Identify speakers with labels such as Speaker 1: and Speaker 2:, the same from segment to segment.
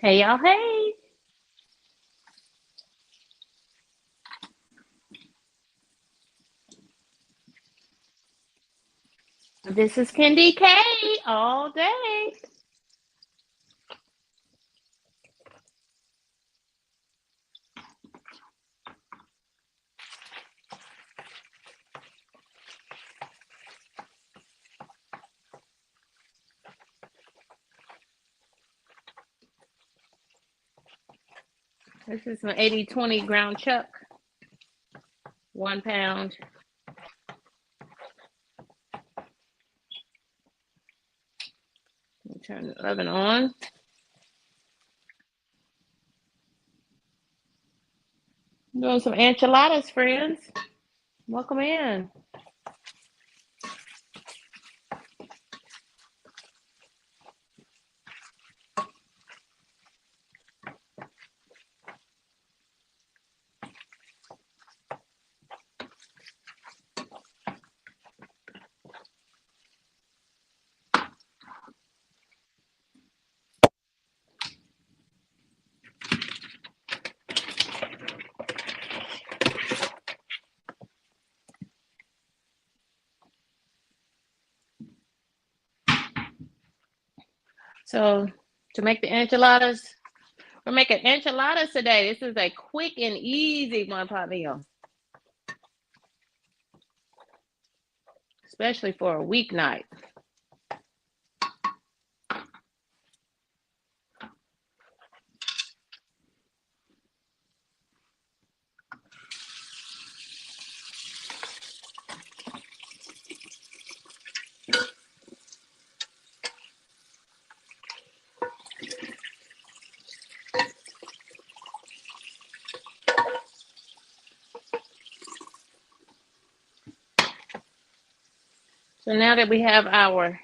Speaker 1: Hey y'all, hey. This is KendyK all day. This is my 80/20 ground chuck, 1 pound. Let me turn the oven on. I'm doing some enchiladas, friends. Welcome in. So to make the enchiladas, we're making enchiladas today. This is a quick and easy one-pot meal, especially for a weeknight. So now that we have our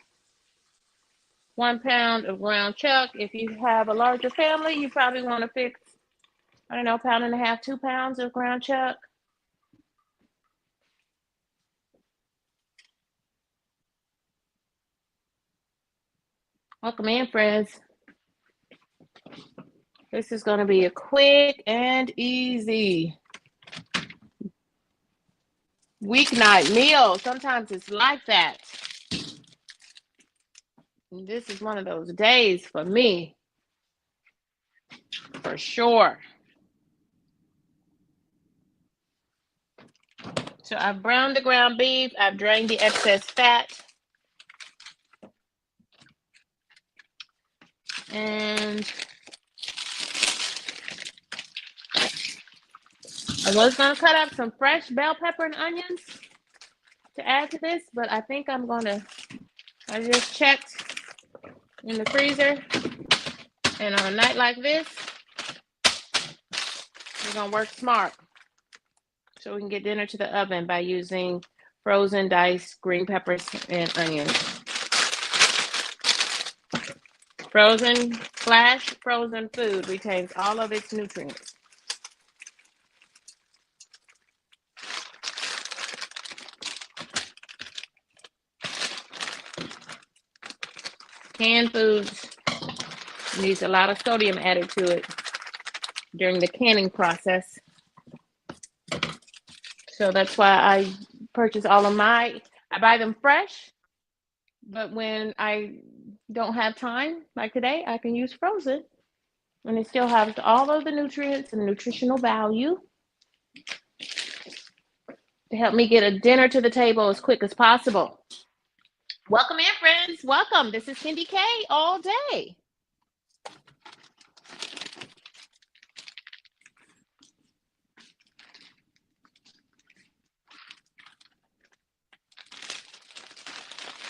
Speaker 1: 1 pound of ground chuck, if you have a larger family, you probably want to fix, I don't know, pound and a half, 2 pounds of ground chuck. Welcome in, friends. This is going to be a quick and easy weeknight meal. Sometimes it's like that. This is one of those days for me, for sure. So I've browned the ground beef. I've drained the excess fat. And I was going to cut up some fresh bell pepper and onions to add to this, but I think I'm going to, I just checked in the freezer. And on a night like this, we're going to work smart so we can get dinner to the oven by using frozen diced green peppers and onions. Flash frozen food retains all of its nutrients. Canned foods needs a lot of sodium added to it during the canning process. So that's why I purchase all of I buy them fresh, but when I don't have time, like today, I can use frozen. And it still has all of the nutrients and nutritional value to help me get a dinner to the table as quick as possible. Welcome in, friends. Welcome. This is KendyK all day.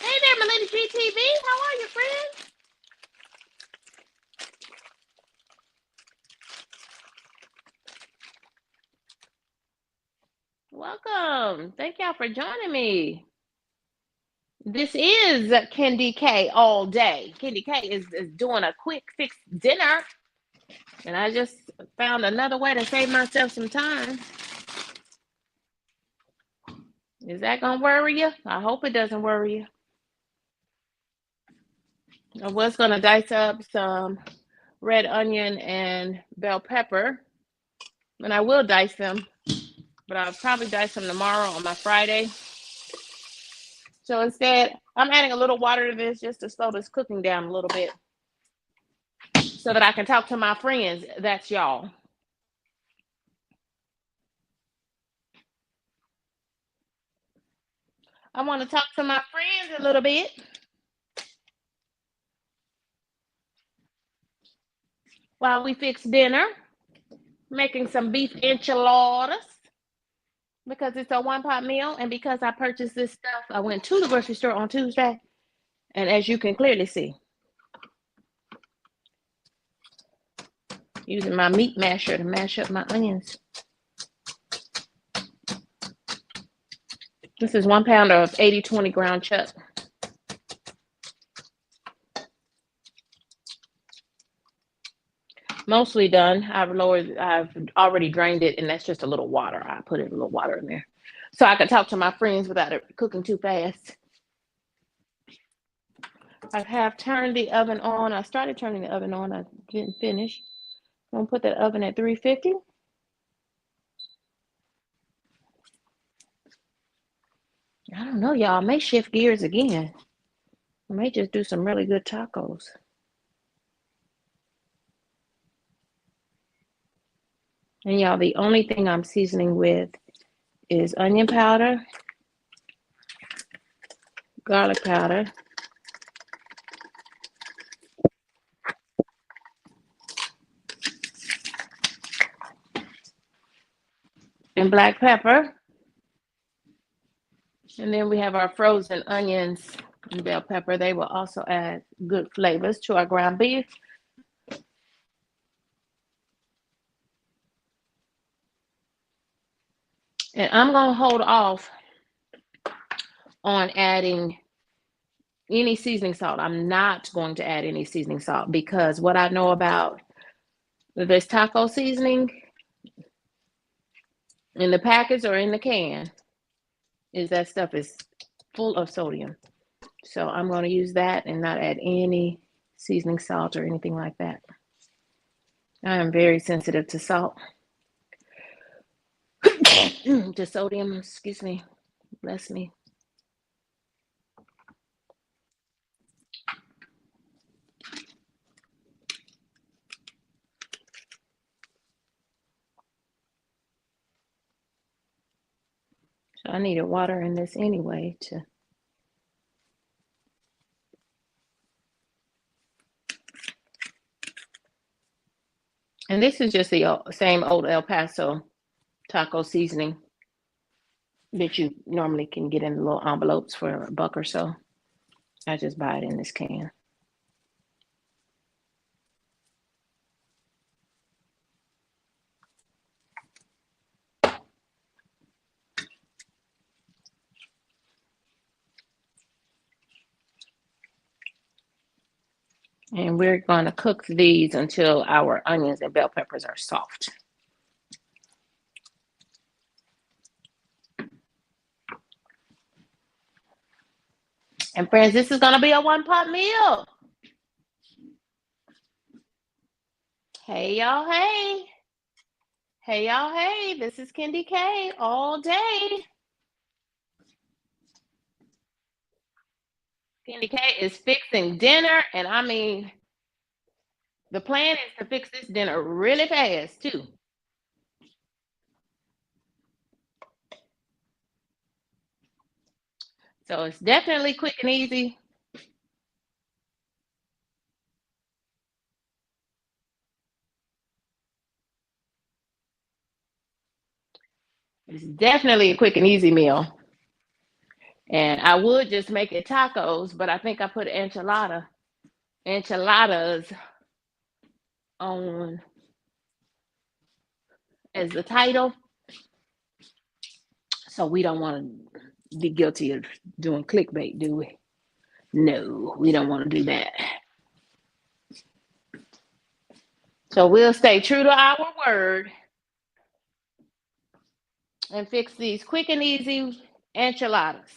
Speaker 1: Hey there, Melinda GTV. How are you, friends? Welcome. Thank y'all for joining me. This is KendyK all day. KendyK is doing a quick fix dinner. And I just found another way to save myself some time. Is that going to worry you? I hope it doesn't worry you. I was going to dice up some red onion and bell pepper. And I will dice them, but I'll probably dice them tomorrow on my Friday. So instead, I'm adding a little water to this just to slow this cooking down a little bit so that I can talk to my friends. That's y'all. I want to talk to my friends a little bit while we fix dinner, making some beef enchiladas because it's a one-pot meal. And because I purchased this stuff, I went to the grocery store on Tuesday. And as you can clearly see, using my meat masher to mash up my onions. This is 1 pound of 80/20 ground chuck. Mostly done. I've already drained it, and that's just a little water. I put a little water in there so I could talk to my friends without it cooking too fast. I have turned the oven on. I started turning the oven on. I didn't finish. I'm gonna put that oven at 350. I don't know, y'all. I may shift gears again. I may just do some really good tacos. And y'all, the only thing I'm seasoning with is onion powder, garlic powder, and black pepper. And then we have our frozen onions and bell pepper. They will also add good flavors to our ground beef. And I'm going to hold off on adding any seasoning salt. I'm not going to add any seasoning salt because what I know about this taco seasoning in the packets or in the can is that stuff is full of sodium. So I'm going to use that and not add any seasoning salt or anything like that. I am very sensitive to salt. To sodium, excuse me. Bless me. So I needed water in this anyway to. And this is just the same old El Paso taco seasoning that you normally can get in the little envelopes for $1 or so. I just buy it in this can. And we're going to cook these until our onions and bell peppers are soft. And friends, this is going to be a one-pot meal. Hey, y'all, hey. Hey, y'all, hey. This is KendyK all day. KendyK is fixing dinner, and I mean, the plan is to fix this dinner really fast, too. So it's definitely quick and easy. It's definitely a quick and easy meal. And I would just make it tacos, but I think I put enchiladas on as the title. So we don't want to be guilty of doing clickbait, do we? No, we don't want to do that. So we'll stay true to our word and fix these quick and easy enchiladas.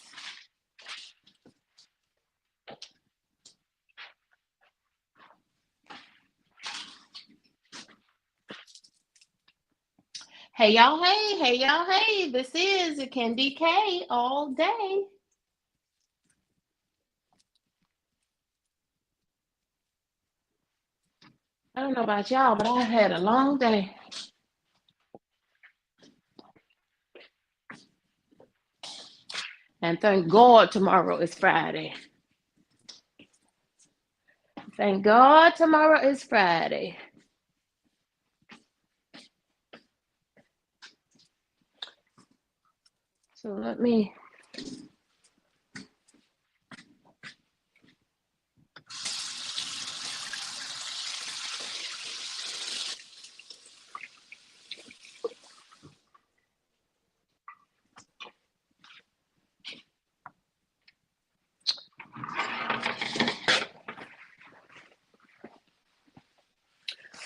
Speaker 1: Hey y'all, hey y'all, hey. This is KendyK all day. I don't know about y'all, but I had a long day. And thank God tomorrow is Friday. Thank God tomorrow is Friday. So let me.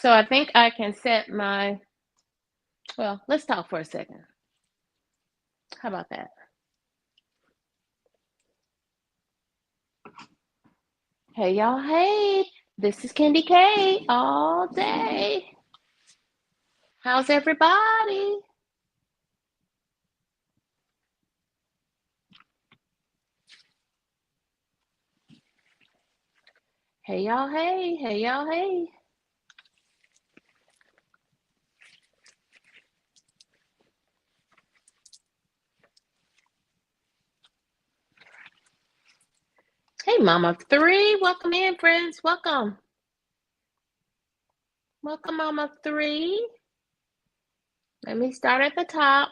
Speaker 1: So I think I can set my. Well, let's talk for a second. How about that? Hey y'all, hey. This is KendyK all day. How's everybody? Hey y'all, hey y'all, hey. Hey, Mama Three. Welcome in, friends. Welcome. Welcome, Mama Three. Let me start at the top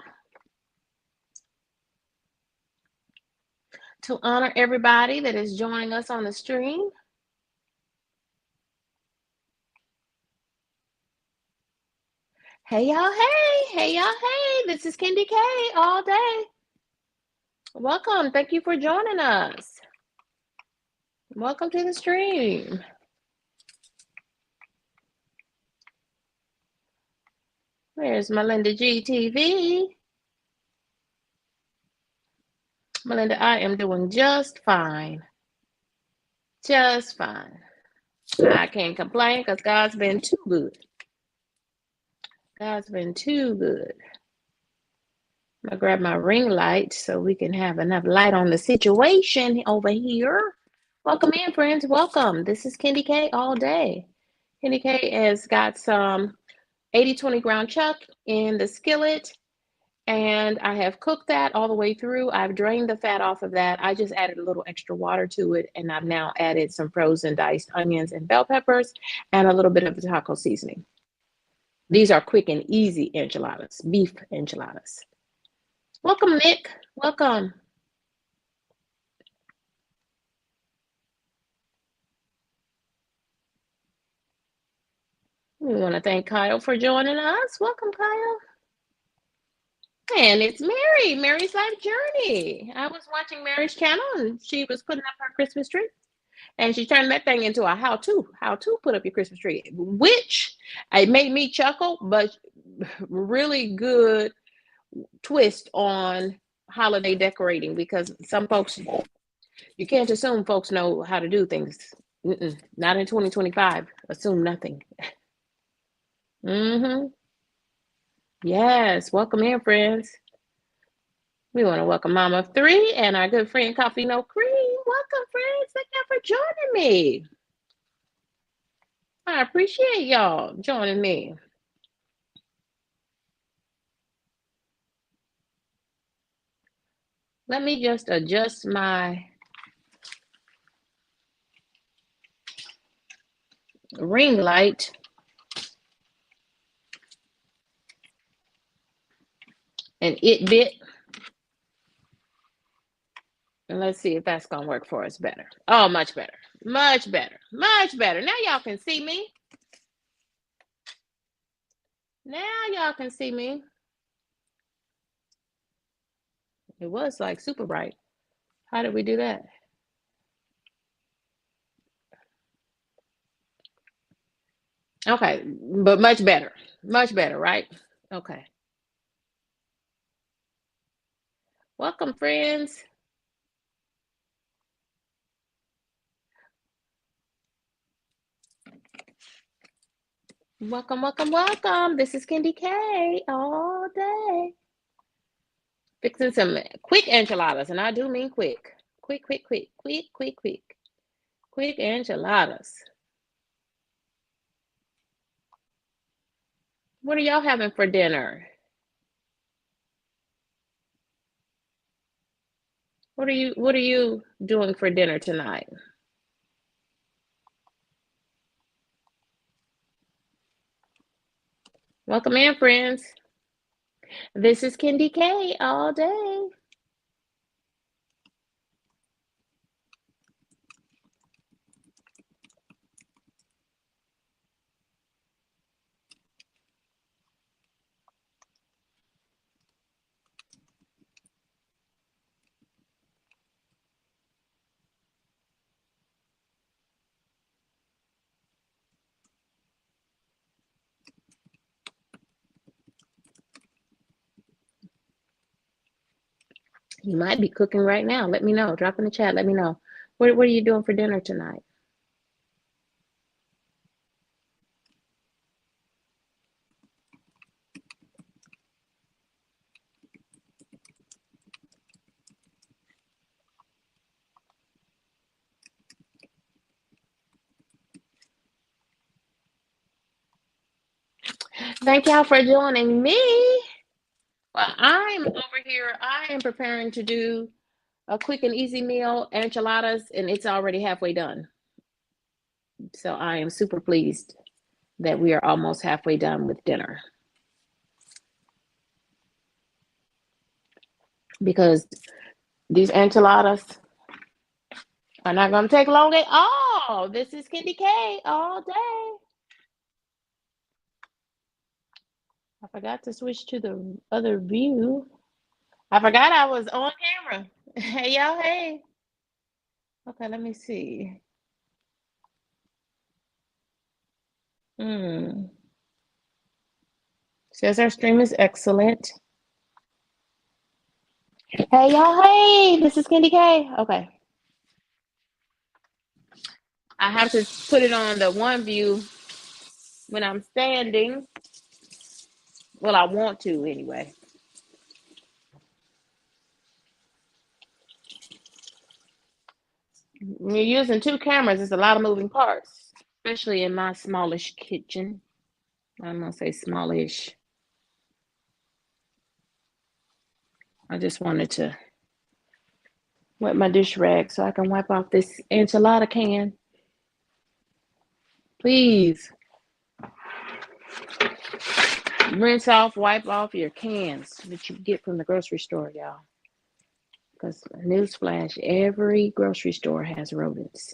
Speaker 1: to honor everybody that is joining us on the stream. Hey, y'all. Hey, y'all. Hey, this is KendyK all day. Welcome. Thank you for joining us. Welcome to the stream. Where's Melinda GTV? Melinda, I am doing just fine. Just fine. I can't complain because God's been too good. God's been too good. I'm gonna grab my ring light so we can have enough light on the situation over here. Welcome in, friends. Welcome. This is KendyK all day. KendyK has got some 80/20 ground chuck in the skillet, and I have cooked that all the way through. I've drained the fat off of that. I just added a little extra water to it, and I've now added some frozen diced onions and bell peppers and a little bit of the taco seasoning. These are quick and easy enchiladas, beef enchiladas. Welcome, Nick. Welcome. We want to thank Kyle for joining us. Welcome, Kyle. And it's Mary, Mary's Life Journey. I was watching Mary's channel and she was putting up her Christmas tree. And she turned that thing into a how to put up your Christmas tree, which it made me chuckle, but really good twist on holiday decorating because some folks, you can't assume folks know how to do things. Not in 2025. Assume nothing. Mm-hmm. Yes. Welcome in, friends. We want to welcome Mama Three and our good friend Coffee No Cream. Welcome, friends. Thank you for joining me. I appreciate y'all joining me. Let me just adjust my ring light. And it bit. And let's see if that's going to work for us better. Oh, much better. Much better. Much better. Now y'all can see me. Now y'all can see me. It was like super bright. How did we do that? Okay, but much better. Much better, right? Okay. Welcome, friends. Welcome, welcome, welcome. This is KendyK all day. Fixing some quick enchiladas, and I do mean quick. Quick, quick, quick, quick, quick, quick. Quick enchiladas. What are y'all having for dinner? What are you doing for dinner tonight? Welcome in, friends. This is KendyK all day. You might be cooking right now. Let me know. Drop in the chat. Let me know. What are you doing for dinner tonight? Thank y'all for joining me. Well, I'm over here. I am preparing to do a quick and easy meal, enchiladas, and it's already halfway done. So I am super pleased that we are almost halfway done with dinner because these enchiladas are not going to take long at all. This is KendyK all day. I forgot to switch to the other view. I forgot I was on camera. Hey, y'all. Hey. Okay, let me see. Says our stream is excellent. Hey, y'all. Hey, this is KendyK. Okay. I have to put it on the one view when I'm standing. Well, I want to anyway. When you're using two cameras, it's a lot of moving parts, especially in my smallish kitchen. I'm going to say smallish. I just wanted to wet my dish rag so I can wipe off this enchilada can. Please. Rinse off, wipe off your cans that you get from the grocery store, y'all. Because newsflash, every grocery store has rodents.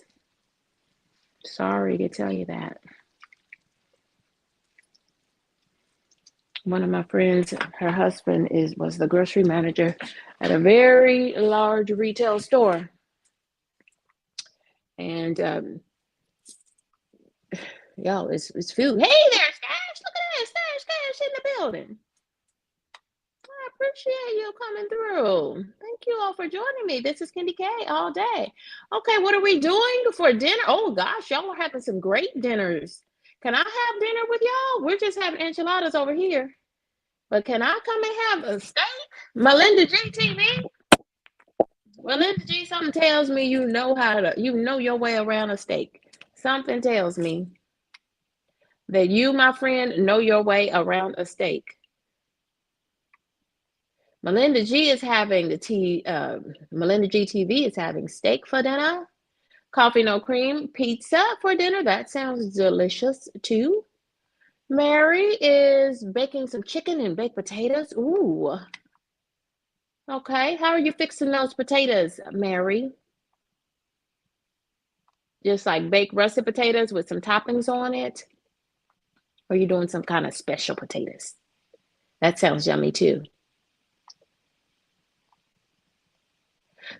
Speaker 1: Sorry to tell you that. One of my friends, her husband was the grocery manager at a very large retail store. And y'all, it's food. Hey there, Stash. Look at that. Stash in the building. I appreciate you coming through. Thank you all for joining me. This is KendyK all day. Okay, what are we doing for dinner? Oh gosh, y'all are having some great dinners. Can I have dinner with y'all? We're just having enchiladas over here. But can I come and have a steak? Melinda G TV? Melinda G, something tells me you know your way around a steak. Something tells me that you, my friend, know your way around a steak. Melinda G is having Melinda G TV is having steak for dinner, coffee no cream, pizza for dinner. That sounds delicious too. Mary is baking some chicken and baked potatoes. Ooh. Okay, how are you fixing those potatoes, Mary? Just like baked russet potatoes with some toppings on it? Or are you doing some kind of special potatoes? That sounds yummy too.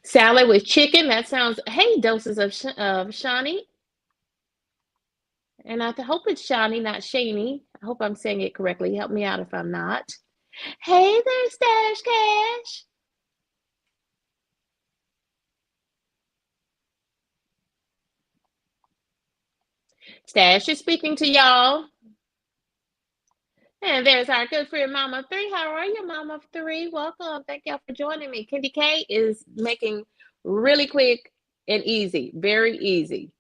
Speaker 1: Salad with chicken. That sounds. Hey, doses of Shani. And I hope it's Shani, not Shani. I hope I'm saying it correctly. Help me out if I'm not. Hey there, Stash Cash. Stash is speaking to y'all. And there's our good friend Mama Three. How are you, Mama Three? Welcome. Thank y'all for joining me. KendyK is making really quick and easy, very easy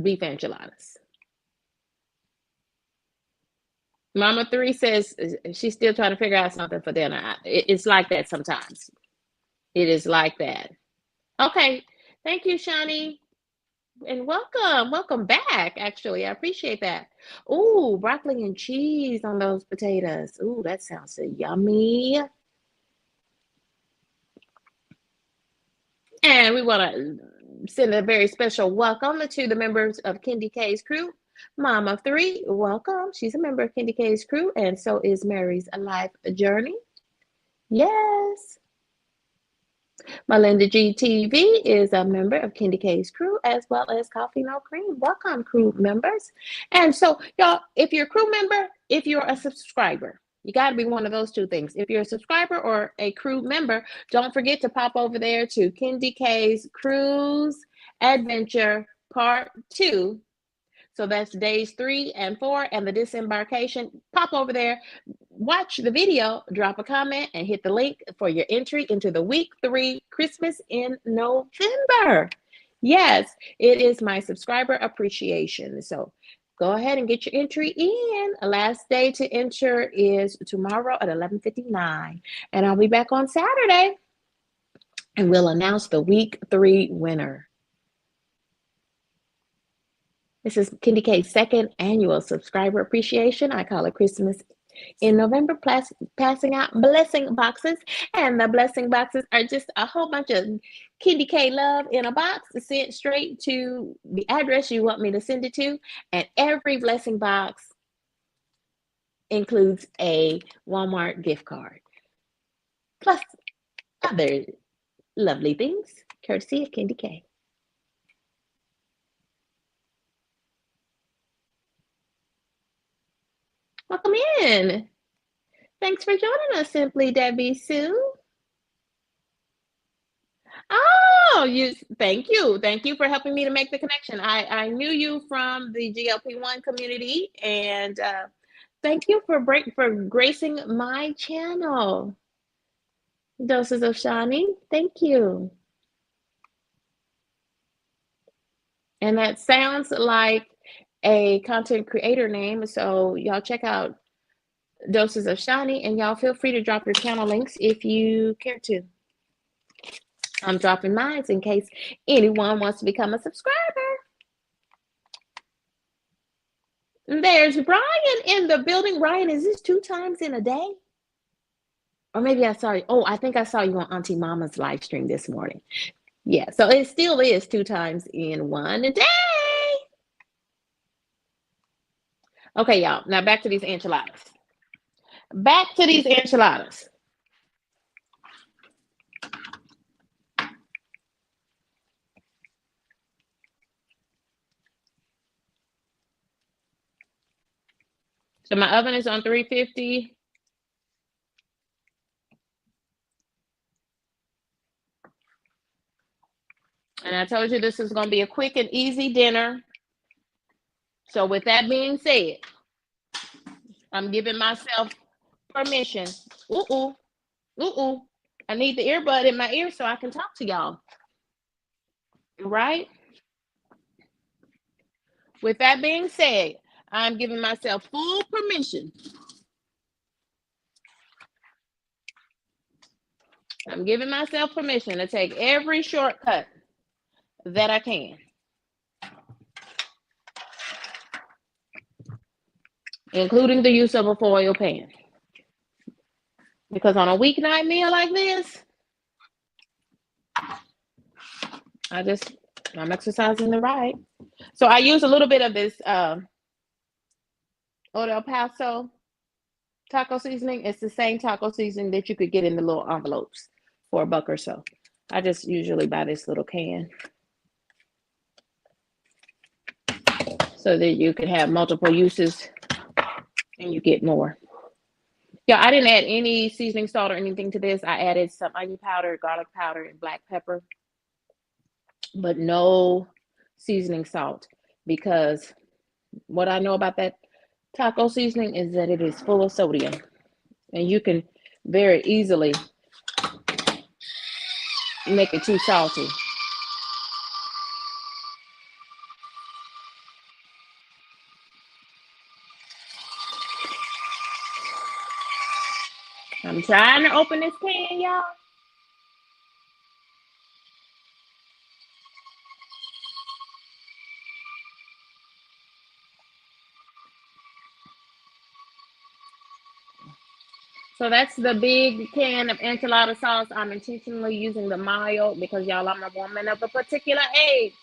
Speaker 1: beef enchiladas. Mama Three says she's still trying to figure out something for dinner. It's like that sometimes. It is like that. Okay. Thank you, Shani. And welcome back. Actually, I appreciate that. Ooh, broccoli and cheese on those potatoes. Ooh, that sounds so yummy. And we want to send a very special welcome to the members of KendyK's crew. Mama Three, welcome. She's a member of KendyK's crew, and so is Mary's Life Journey. Yes. Melinda GTV is a member of KendyK's crew, as well as Coffee No Cream. Welcome, crew members. And so, y'all, if you're a crew member, if you're a subscriber, you got to be one of those two things. If you're a subscriber or a crew member, don't forget to pop over there to KendyK's Cruise Adventure Part 2. So that's days 3 and 4 and the disembarkation. Pop over there, watch the video, drop a comment, and hit the link for your entry into the week 3 Christmas in November. Yes, it is my subscriber appreciation. So go ahead and get your entry in. The last day to enter is tomorrow at 11:59. And I'll be back on Saturday and we'll announce the week 3 winner. This is KendyK's second annual subscriber appreciation. I call it Christmas in November, passing out blessing boxes. And the blessing boxes are just a whole bunch of KendyK love in a box sent straight to the address you want me to send it to. And every blessing box includes a Walmart gift card, plus other lovely things, courtesy of KendyK. Welcome in. Thanks for joining us, Simply Debbie Sue. Oh, thank you. Thank you for helping me to make the connection. I knew you from the GLP-1 community, and thank you for gracing my channel. Doses of Shani, thank you. And that sounds like a content creator name, so y'all check out Doses of Shani, and y'all feel free to drop your channel links if you care to. I'm dropping mine in case anyone wants to become a subscriber. There's Brian in the building. Brian, is this 2 times in a day? Or maybe I saw you. Oh, I think I saw you on Auntie Mama's live stream this morning. Yeah, so it still is 2 times in 1 day. Okay, y'all. Now back to these enchiladas. Back to these enchiladas. So my oven is on 350. And I told you this is going to be a quick and easy dinner. So with that being said, I'm giving myself permission. Ooh. I need the earbud in my ear so I can talk to y'all. Right? With that being said, I'm giving myself full permission. I'm giving myself permission to take every shortcut that I can. Including the use of a foil pan. Because on a weeknight meal like this, I'm exercising the right. So I use a little bit of this Old El Paso taco seasoning. It's the same taco seasoning that you could get in the little envelopes for $1 or so. I just usually buy this little can so that you can have multiple uses and you get more. Yeah, I didn't add any seasoning salt or anything to this. I added some onion powder, garlic powder, and black pepper, but no seasoning salt, because what I know about that taco seasoning is that it is full of sodium, and you can very easily make it too salty. I'm trying to open this can, y'all. So that's the big can of enchilada sauce. I'm intentionally using the mild because y'all, I'm a woman of a particular age.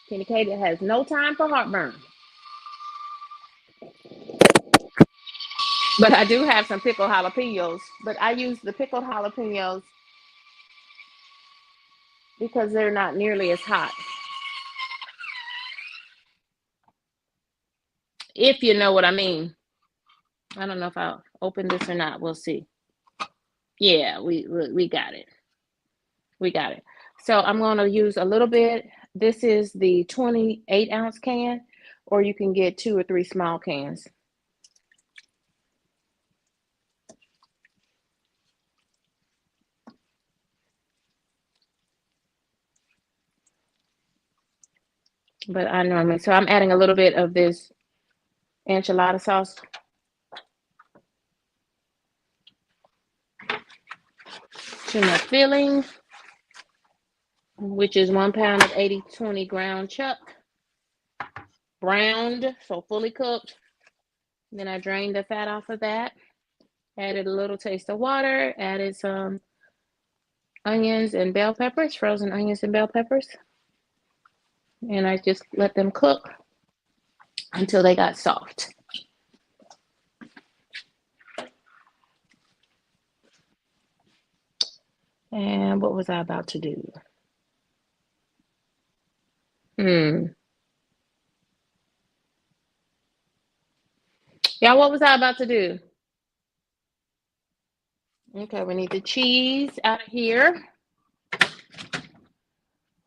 Speaker 1: KendyK has no time for heartburn. But I do have some pickled jalapenos. But I use the pickled jalapenos because they're not nearly as hot. If you know what I mean. I don't know if I'll open this or not. We'll see. Yeah, we got it. We got it. So I'm going to use a little bit. This is the 28-ounce can, or you can get 2 or 3 small cans. But I normally, so I'm adding a little bit of this enchilada sauce to my filling, which is 1 pound of 80/20 ground chuck, browned, so fully cooked. Then I drained the fat off of that, added a little taste of water, added some onions and bell peppers, frozen onions and bell peppers. And I just let them cook until they got soft. And what was I about to do? Y'all, what was I about to do? Okay, we need the cheese out of here.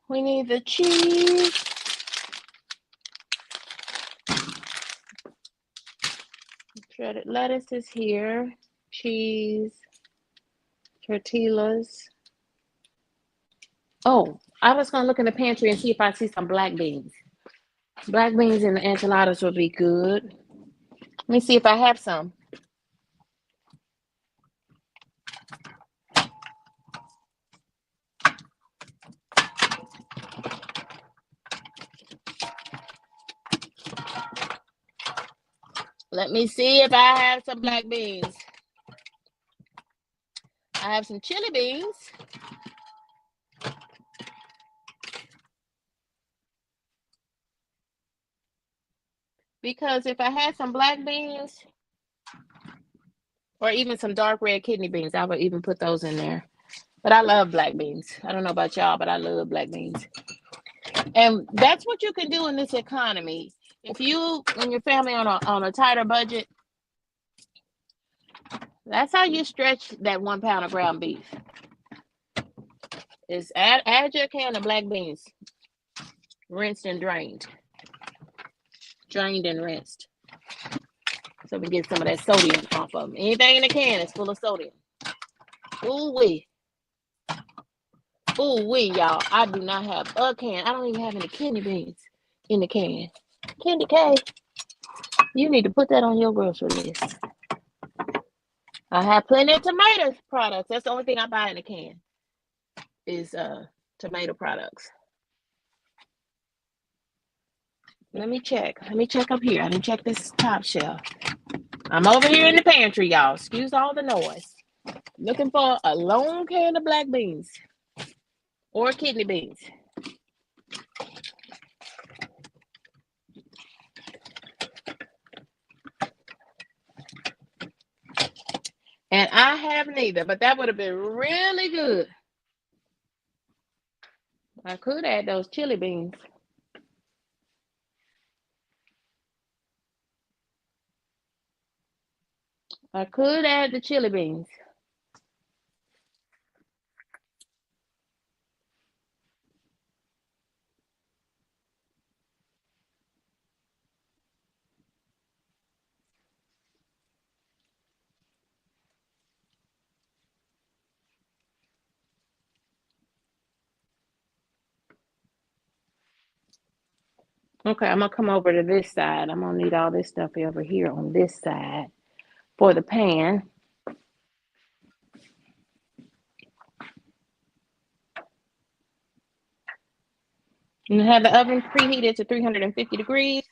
Speaker 1: We need the cheese. Shredded lettuce is here. Cheese. Tortillas. Oh, I was going to look in the pantry and see if I see some black beans. Black beans in the enchiladas would be good. Let me see if I have some. Let me see if I have some black beans. I have some chili beans. Because if I had some black beans, or even some dark red kidney beans, I would even put those in there. But I love black beans. I don't know about y'all, but I love black beans. And that's what you can do in this economy. If you and your family on a tighter budget, that's how you stretch that 1 pound of ground beef. Is add your can of black beans, rinsed and drained, and rinsed, so we get some of that sodium off of them. Anything in the can is full of sodium. Ooh wee, y'all. I do not have a can. I don't even have any kidney beans in the can. KendyK, you need to put that on your grocery list. I have plenty of tomato products. That's the only thing I buy in a can is tomato products. Let me check. Let me check up here. I didn't check this top shelf. I'm over here in the pantry, y'all. Excuse all the noise. Looking for a long can of black beans or kidney beans. And I have neither, but that would have been really good. I could add those chili beans. I could add the chili beans. Okay, I'm gonna come over to this side. I'm gonna need all this stuff over here on this side for the pan. And have the oven preheated to 350 degrees.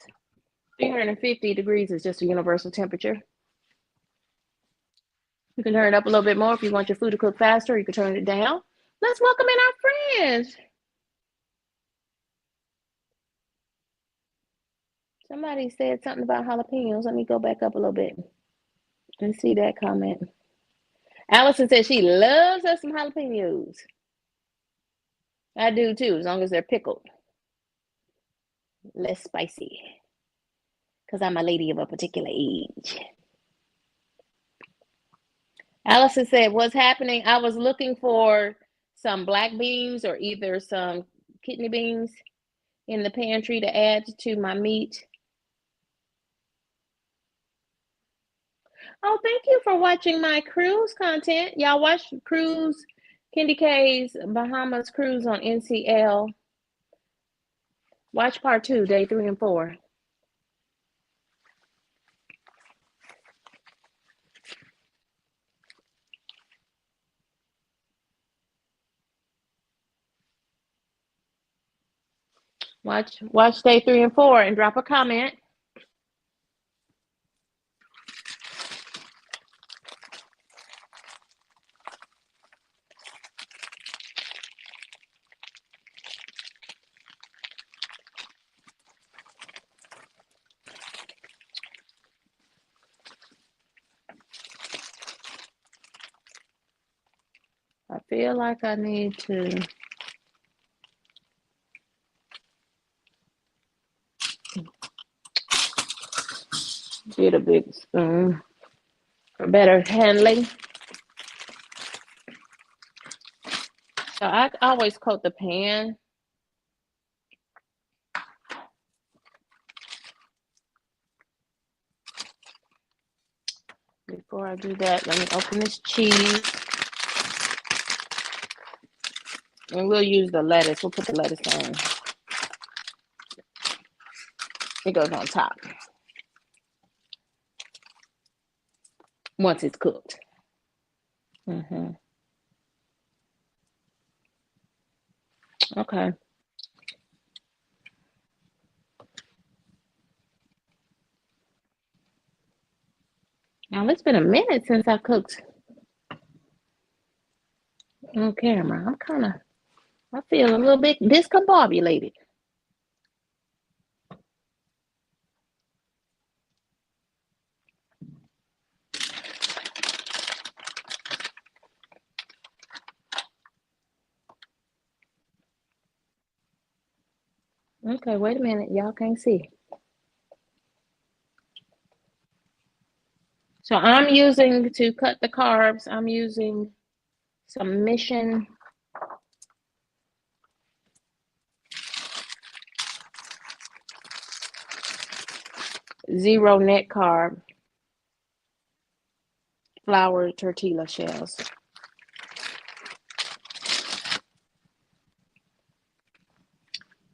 Speaker 1: 350 degrees is just a universal temperature. You can turn it up a little bit more if you want your food to cook faster. You can turn it down. Let's welcome in our friends. Somebody said something about jalapenos. Let me go back up a little bit and see that comment. Allison said she loves us some jalapenos. I do too, as long as they're pickled. Less spicy. Because I'm a lady of a particular age. Allison said, what's happening? I was looking for some black beans or either some kidney beans in the pantry to add to my meat. Oh, thank you for watching my cruise content. Y'all watch cruise, KendyK's Bahamas cruise on NCL. Watch part 2, day 3 and 4. Watch day 3 and 4 and drop a comment. I feel like I need to get a big spoon for better handling. So I always coat the pan. Before I do that, let me open this cheese. And we'll use the lettuce. We'll put the lettuce on. It goes on top once it's cooked. Okay. Now it's been a minute since I cooked on camera. I feel a little bit discombobulated. Okay, wait a minute. Y'all can't see. So I'm using, to cut the carbs, I'm using some Mission zero net carb flour tortilla shells.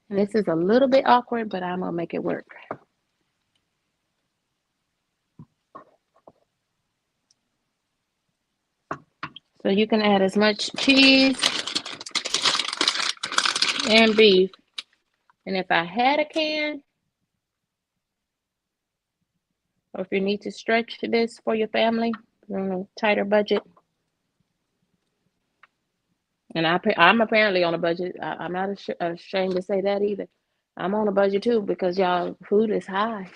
Speaker 1: And this is a little bit awkward, but I'm gonna make it work. So you can add as much cheese and beef. And if I had a can, or if you need to stretch this for your family, you're on a tighter budget. And I'm apparently on a budget. I'm not ashamed to say that either. I'm on a budget too because y'all food is high.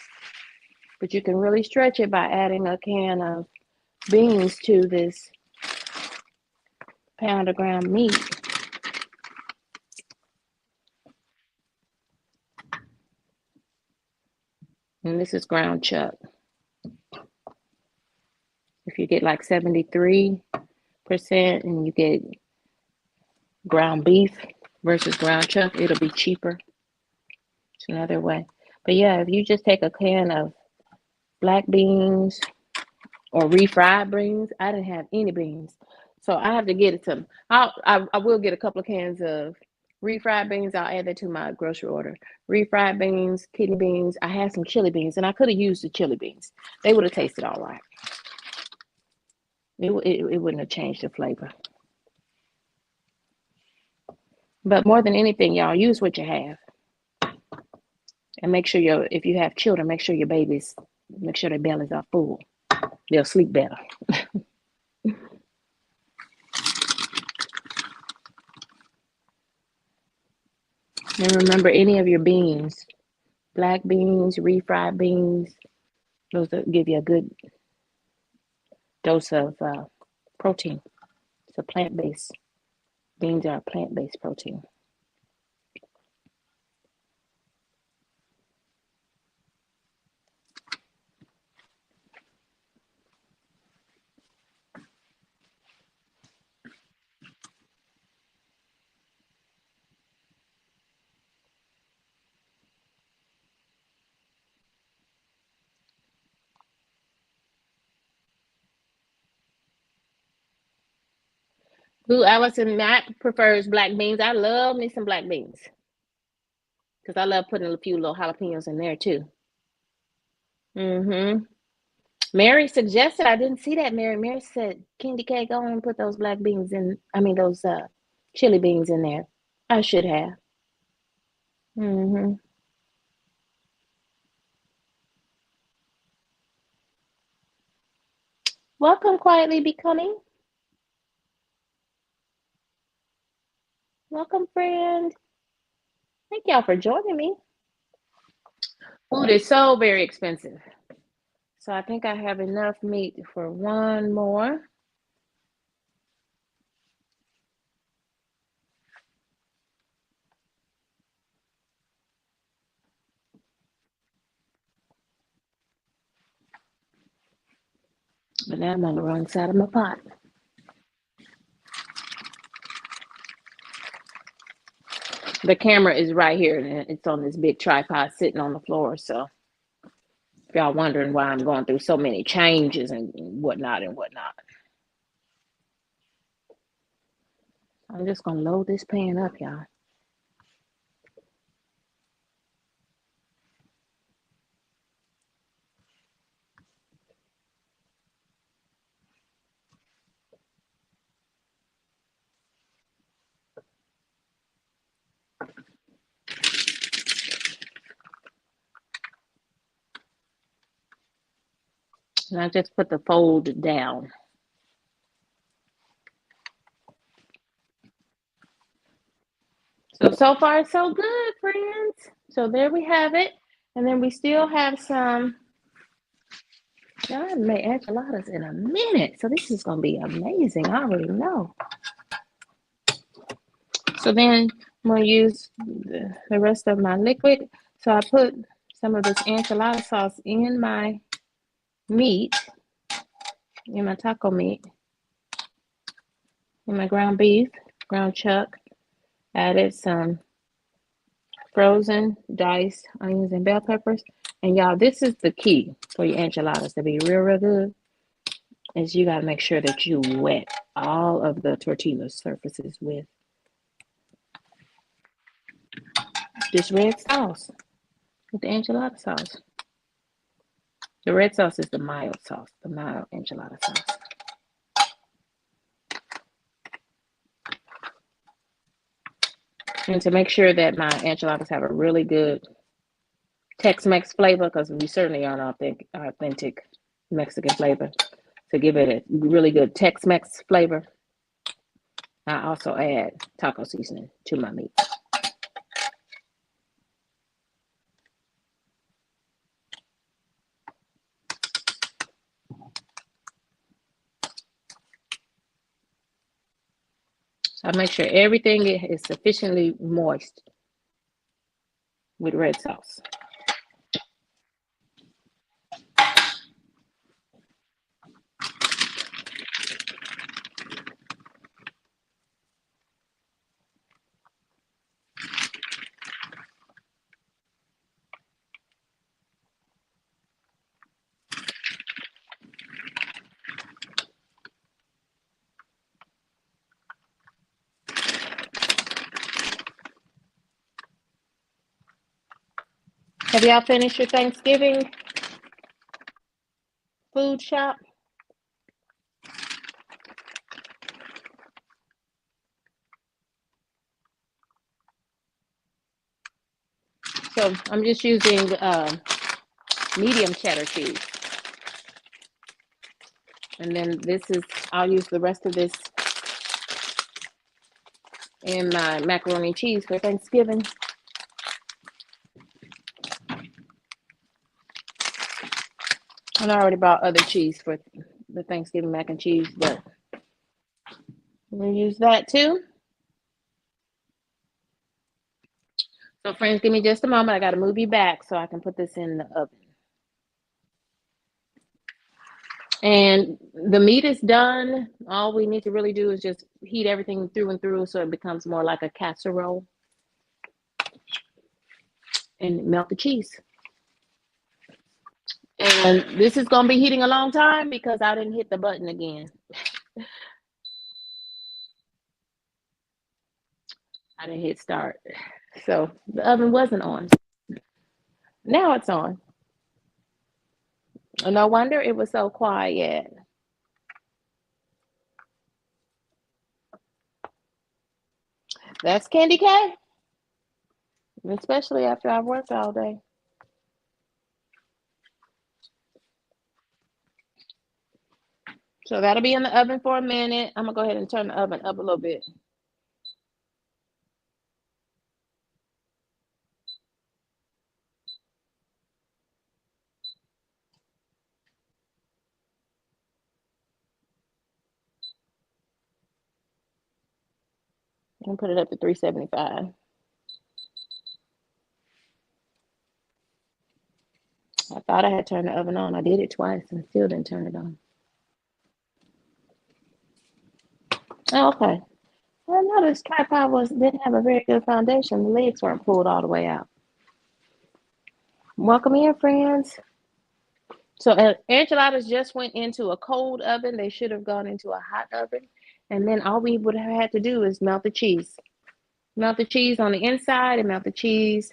Speaker 1: But you can really stretch it by adding a can of beans to this pound of ground meat. And this is ground chuck. If you get like 73% and you get ground beef versus ground chuck, it'll be cheaper. It's another way. But yeah, if you just take a can of black beans or refried beans, I didn't have any beans. So I have to get it to, I will get a couple of cans of Refried beans, I'll add that to my grocery order. Refried beans, kidney beans. I had some chili beans, and I could have used the chili beans. They would have tasted all right. It wouldn't have changed the flavor. But more than anything, y'all, use what you have. And make sure if you have children, make sure your babies, make sure their bellies are full. They'll sleep better. And remember, any of your beans, black beans, refried beans, those give you a good dose of protein. It's a plant-based. Beans are a plant-based protein. Blue Allison Matt prefers black beans. I love me some black beans because I love putting a few little jalapenos in there too. Mm-hmm. Mary suggested, I didn't see that, Mary. Mary said, KendyK, go and put those black beans in, those chili beans in there. I should have. Mm-hmm. Welcome, Quietly Becoming. Welcome, friend. Thank y'all for joining me. Food is so very expensive. So I think I have enough meat for one more. But now I'm on the wrong side of my pot. The camera is right here, and it's on this big tripod sitting on the floor. So if y'all wondering why I'm going through so many changes and whatnot and whatnot. I'm just going to load this pan up, y'all. And I just put the fold down. So far, so good, friends. So there we have it. And then we still have some. I haven't made enchiladas in a minute. So this is going to be amazing. I already know. So then I'm going to use the rest of my liquid. So I put some of this enchilada sauce in my meat, in my taco meat, in my ground beef, ground chuck. Added some frozen diced onions and bell peppers. And y'all, this is the key for your enchiladas to be real good, is you got to make sure that you wet all of the tortilla surfaces with this red sauce, with the enchilada sauce. The red sauce is the mild sauce, the mild enchilada sauce. And to make sure that my enchiladas have a really good Tex-Mex flavor, because we certainly are an authentic Mexican flavor. To give it a really good Tex-Mex flavor, I also add taco seasoning to my meat. So I make sure everything is sufficiently moist with red sauce. Have y'all finished your Thanksgiving food shop? So I'm just using medium cheddar cheese. And then I'll use the rest of this in my macaroni and cheese for Thanksgiving. And I already bought other cheese for the Thanksgiving mac and cheese, but we'll use that too. So friends, give me just a moment. I got to move you back so I can put this in the oven. And the meat is done. All we need to really do is just heat everything through and through so it becomes more like a casserole. And melt the cheese. And this is going to be heating a long time because I didn't hit the button again. I didn't hit start. So the oven wasn't on. Now it's on. No wonder it was so quiet. That's KendyK. Especially after I've worked all day. So that'll be in the oven for a minute. I'm going to go ahead and turn the oven up a little bit. I'm going to put it up to 375. I thought I had turned the oven on. I did it twice and still didn't turn it on. Oh, okay. I noticed tripod didn't have a very good foundation. The legs weren't pulled all the way out. Welcome in, friends. So enchiladas just went into a cold oven. They should have gone into a hot oven. And then all we would have had to do is melt the cheese. Melt the cheese on the inside and melt the cheese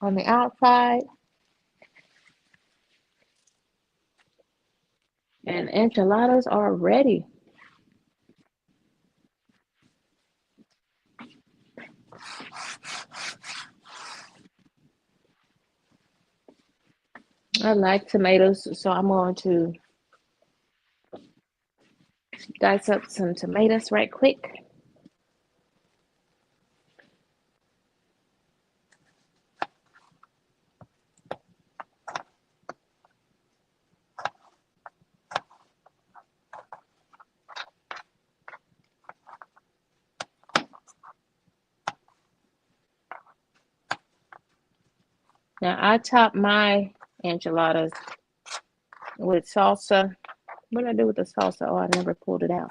Speaker 1: on the outside. And enchiladas are ready. I like tomatoes, so I'm going to dice up some tomatoes right quick. Now I top my enchiladas with salsa. What did I do with the salsa? Oh, I never pulled it out.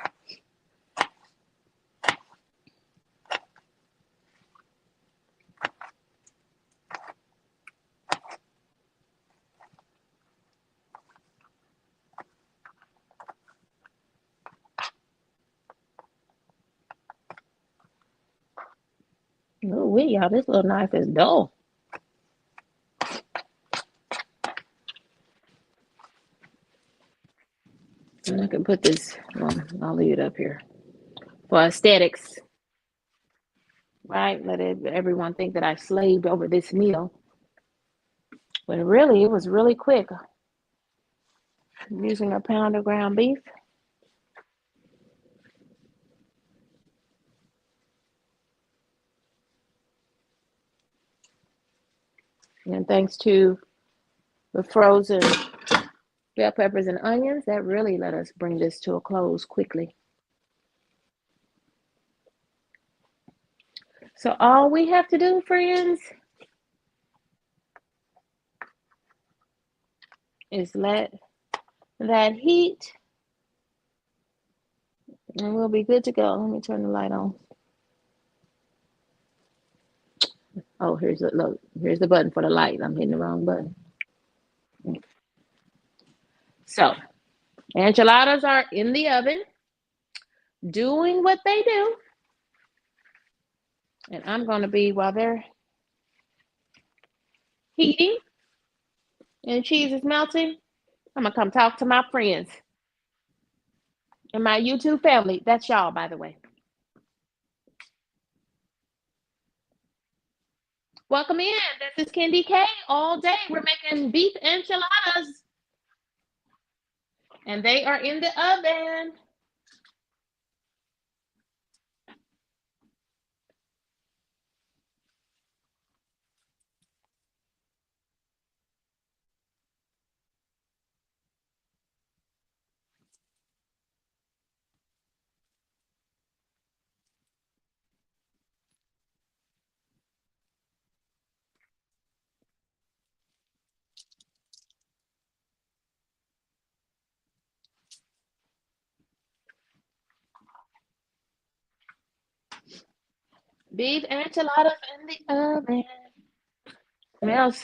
Speaker 1: Oh, wait, y'all, this little knife is dull. And I can put this, well, I'll leave it up here for aesthetics, right? Let everyone think that I slaved over this meal. But really, it was really quick. I'm using a pound of ground beef. And thanks to the frozen bell peppers and onions, that really let us bring this to a close quickly. So all we have to do, friends, is let that heat and we'll be good to go. Let me turn the light on. Oh, here's the button for the light. I'm hitting the wrong button. So enchiladas are in the oven doing what they do. And I'm going to be, while they're heating, and cheese is melting, I'm gonna come talk to my friends and my YouTube family. That's y'all, by the way. Welcome in. This is KendyK all day. We're making beef enchiladas, and they are in the oven. Beef enchiladas in the oven. Smells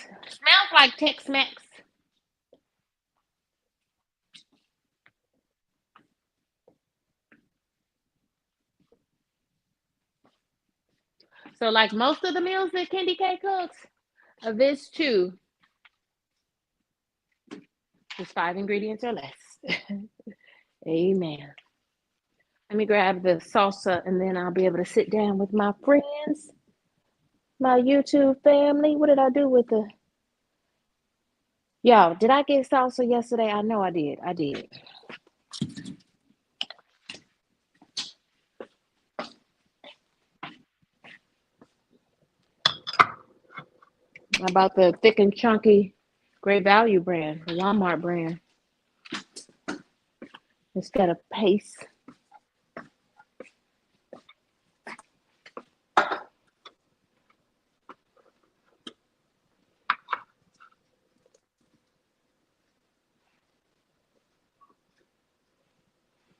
Speaker 1: like Tex-Mex. So, like most of the meals that KendyK cooks, this too is 5 ingredients or less. Amen. Let me grab the salsa and then I'll be able to sit down with my friends, my YouTube family. What did I do with the... Y'all, did I get salsa yesterday? I know I did. I did. I bought the thick and chunky Great Value brand, the Walmart brand, instead of Pace.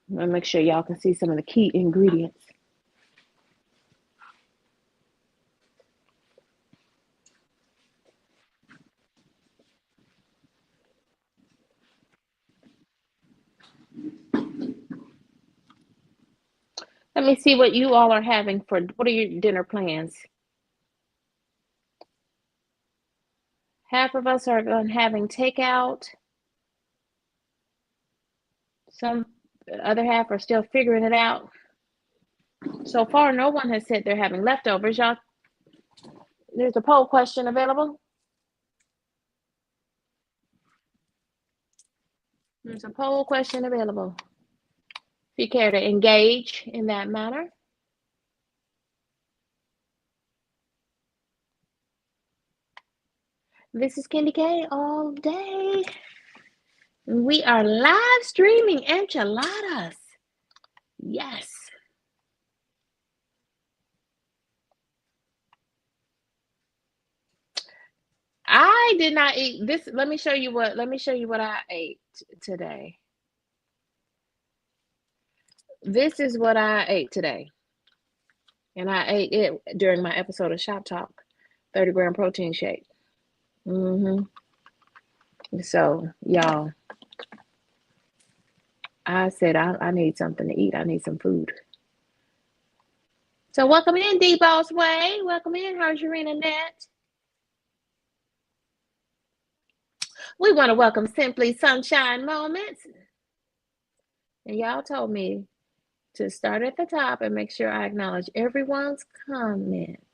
Speaker 1: I'm gonna make sure y'all can see some of the key ingredients. Let me see what you all are having for, what are your dinner plans? Half of us are having takeout. Some other half are still figuring it out. So far, no one has said they're having leftovers. Y'all, there's a poll question available. There's a poll question available. If you care to engage in that manner. This is KendyK all day. We are live streaming enchiladas. Yes. I did not eat this. Let me show you what I ate today. This is what I ate today. And I ate it during my episode of Shop Talk, 30-gram protein shake. So, y'all, I said I need something to eat. I need some food. So welcome in, D-Boss Way. Welcome in, Hargerina Net. We want to welcome Simply Sunshine Moments. And y'all told me to start at the top and make sure I acknowledge everyone's comments.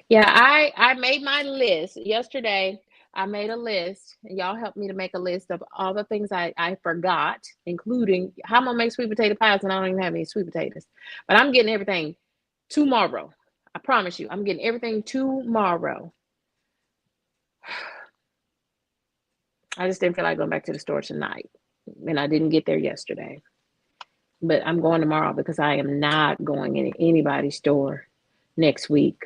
Speaker 1: Yeah, I made my list yesterday. I made a list. Y'all helped me to make a list of all the things I forgot, including how I'm gonna make sweet potato pies, and I don't even have any sweet potatoes. But I'm getting everything tomorrow. I promise you, I'm getting everything tomorrow. I just didn't feel like going back to the store tonight, and I didn't get there yesterday. But I'm going tomorrow because I am not going in anybody's store next week.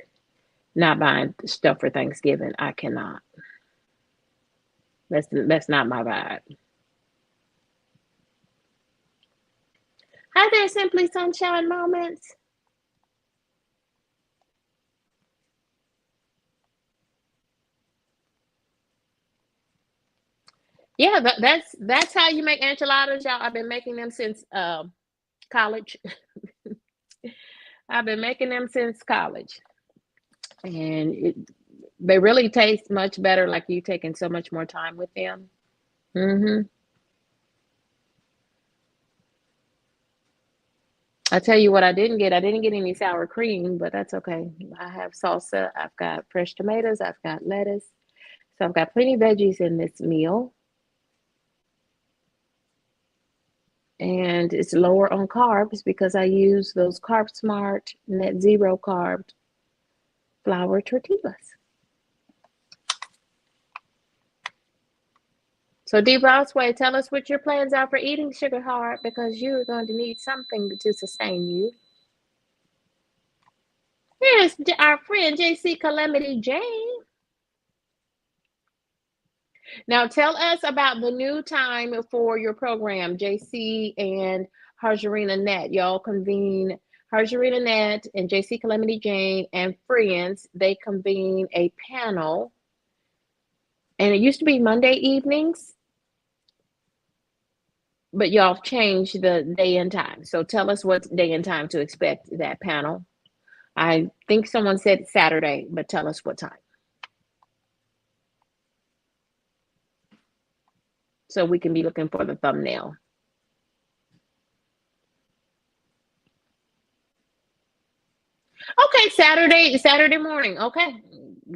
Speaker 1: Not buying stuff for Thanksgiving. I cannot. That's not my vibe. Hi there, Simply Sunshine Moments. Yeah, that's how you make enchiladas, y'all. I've been making them since college. I've been making them since college, and They really taste much better, like you taking so much more time with them. Hmm. I tell you what I didn't get. I didn't get any sour cream, but that's okay. I have salsa. I've got fresh tomatoes. I've got lettuce. So I've got plenty of veggies in this meal. And it's lower on carbs because I use those Carb Smart Net Zero carb flour tortillas. So Dee Brossway, tell us what your plans are for eating Sugar Heart because you're going to need something to sustain you. Here's our friend JC Calamity Jane. Now tell us about the new time for your program, JC and Harjarina Net. Y'all convene Harjarina Net and JC Calamity Jane and friends. They convene a panel. And it used to be Monday evenings, but y'all changed the day and time. So tell us what day and time to expect that panel. I think someone said Saturday, but tell us what time. So we can be looking for the thumbnail. Okay, Saturday morning. Okay,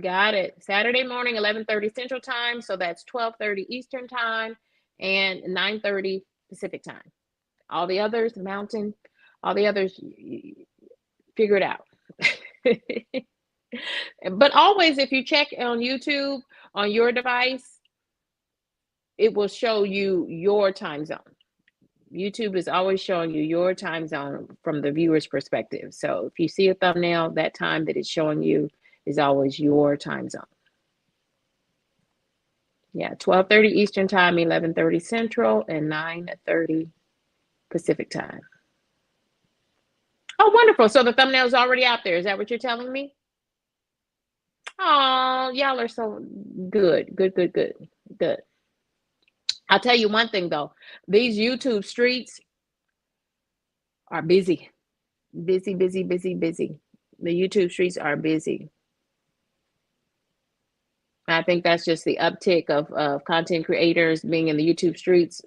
Speaker 1: got it. Saturday morning, 11:30 Central Time. So that's 12:30 Eastern Time and 9:30 Pacific Time. All the others, Mountain, all the others, figure it out. But always, if you check on YouTube on your device, it will show you your time zone. YouTube is always showing you your time zone from the viewer's perspective. So if you see a thumbnail, that time that it's showing you is always your time zone. Yeah, 12:30 Eastern Time, 11:30 Central, and 9:30 Pacific Time. Oh, wonderful. So the thumbnail is already out there. Is that what you're telling me? Oh, y'all are so good. Good. I'll tell you one thing though. These YouTube streets are busy. Busy. The YouTube streets are busy. I think that's just the uptick of content creators being in the YouTube streets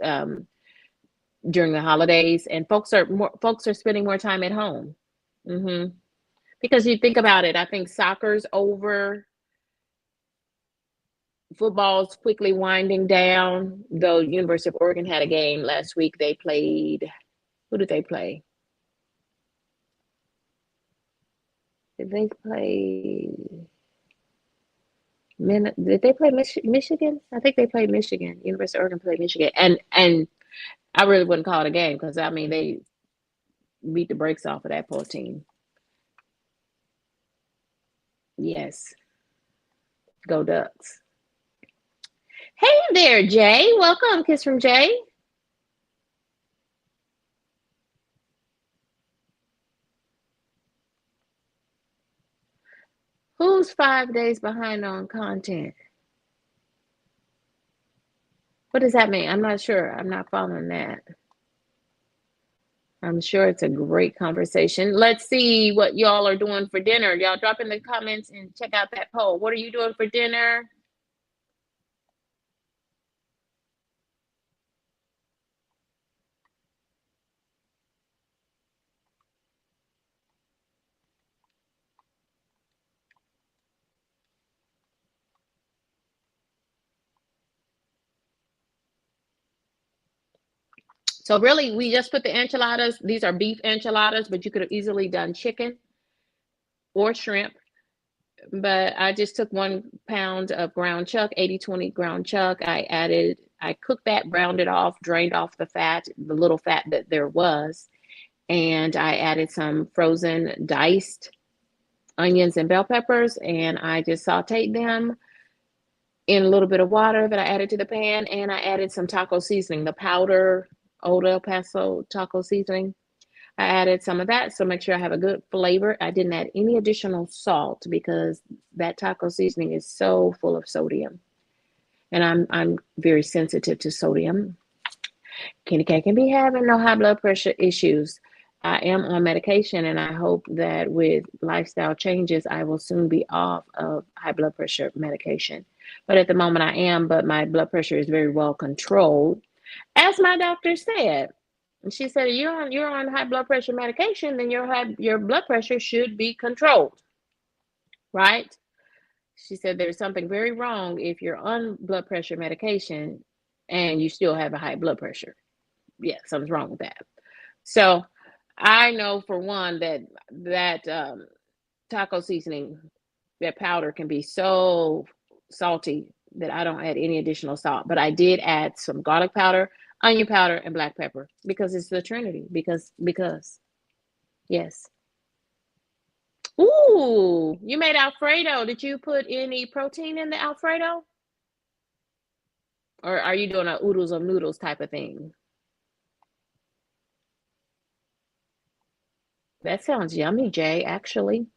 Speaker 1: during the holidays, and folks are spending more time at home. Hmm. Because you think about it, I think soccer's over, football's quickly winding down. Though University of Oregon had a game last week, they played. Who did they play? Did they play? Did they play Michigan? I think they played Michigan. University of Oregon played Michigan, and I really wouldn't call it a game because I mean they beat the brakes off of that poor team. Yes, go Ducks. Hey there, Jay. Welcome, Kiss from Jay. Who's 5 days behind on content? What does that mean? I'm not sure. I'm not following that. I'm sure it's a great conversation. Let's see what y'all are doing for dinner. Y'all drop in the comments and check out that poll. What are you doing for dinner? So really, we just put the enchiladas. These are beef enchiladas, but you could have easily done chicken or shrimp. But I just took 1 pound of ground chuck, 80/20 ground chuck. I cooked that, browned it off, drained off the fat, the little fat that there was. And I added some frozen diced onions and bell peppers, and I just sauteed them in a little bit of water that I added to the pan, and I added some taco seasoning, the powder Old El Paso taco seasoning. I added some of that, so make sure I have a good flavor. I didn't add any additional salt because that taco seasoning is so full of sodium, and I'm very sensitive to sodium. KendyK can be having no high blood pressure issues. I am on medication, and I hope that with lifestyle changes, I will soon be off of high blood pressure medication. But at the moment, I am, but my blood pressure is very well controlled, as my doctor said. She said, you're on high blood pressure medication, then your blood pressure should be controlled, right? She said there's something very wrong if you're on blood pressure medication and you still have a high blood pressure. Yeah, something's wrong with that. So I know for one that taco seasoning, that powder can be so salty that I don't add any additional salt. But I did add some garlic powder, onion powder, and black pepper because it's the Trinity. Because yes. Ooh, you made Alfredo. Did you put any protein in the Alfredo? Or are you doing a oodles of noodles type of thing? That sounds yummy, Jay, actually.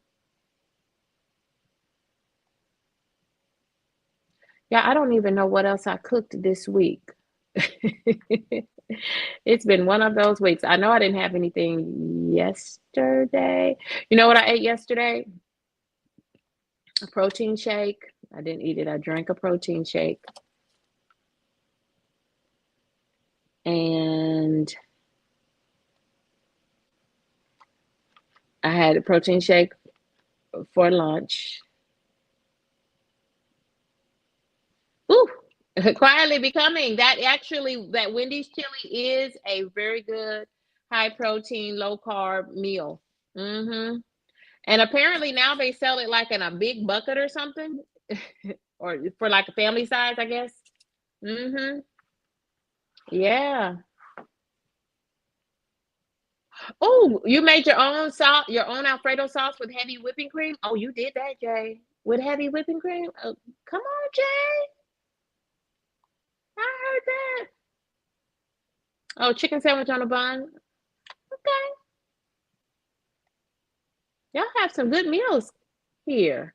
Speaker 1: Yeah, I don't even know what else I cooked this week. It's been one of those weeks. I know I didn't have anything yesterday. You know what I ate yesterday? A protein shake. I didn't eat it. I drank a protein shake. And I had a protein shake for lunch. Ooh, quietly becoming that actually that Wendy's chili is a very good high protein, low carb meal. Hmm. And apparently now they sell it like in a big bucket or something, or for like a family size, I guess. Hmm. Yeah. Oh, you made your own sauce, your own Alfredo sauce with heavy whipping cream? Oh, you did that, Jay. With heavy whipping cream? Oh, come on, Jay. I heard that. Oh, chicken sandwich on a bun. Okay. Y'all have some good meals here.